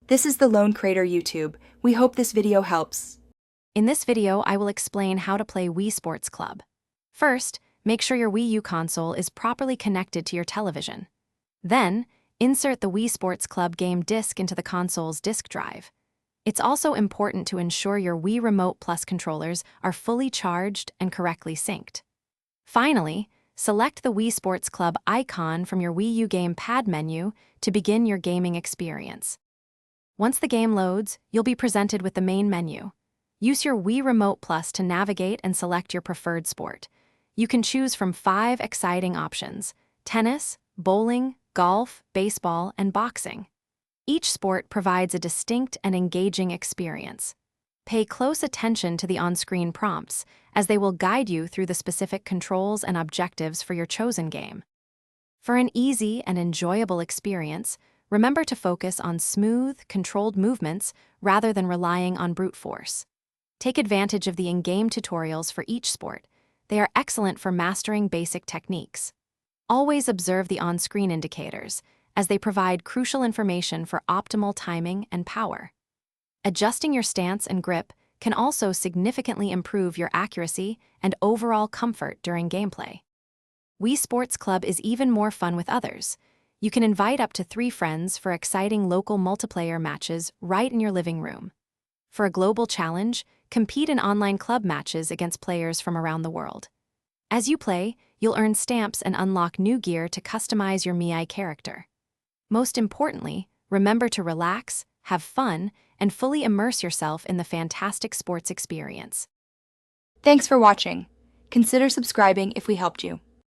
This is the Lone Crater YouTube. We hope this video helps. In this video, I will explain how to play Wii Sports Club. First, make sure your Wii U console is properly connected to your television. Then, insert the Wii Sports Club game disc into the console's disk drive. It's also important to ensure your Wii Remote Plus controllers are fully charged and correctly synced. Finally, select the Wii Sports Club icon from your Wii U game pad menu to begin your gaming experience. Once the game loads, you'll be presented with the main menu. Use your Wii Remote Plus to navigate and select your preferred sport. You can choose from 5 exciting options: tennis, bowling, golf, baseball, and boxing. Each sport provides a distinct and engaging experience. Pay close attention to the on-screen prompts, as they will guide you through the specific controls and objectives for your chosen game. For an easy and enjoyable experience, remember to focus on smooth, controlled movements rather than relying on brute force. Take advantage of the in-game tutorials for each sport. They are excellent for mastering basic techniques. Always observe the on-screen indicators, as they provide crucial information for optimal timing and power. Adjusting your stance and grip can also significantly improve your accuracy and overall comfort during gameplay. Wii Sports Club is even more fun with others. You can invite up to 3 friends for exciting local multiplayer matches right in your living room. For a global challenge, compete in online club matches against players from around the world. As you play, you'll earn stamps and unlock new gear to customize your Mii character. Most importantly, remember to relax, have fun, and fully immerse yourself in the fantastic sports experience. Thanks for watching. Consider subscribing if we helped you.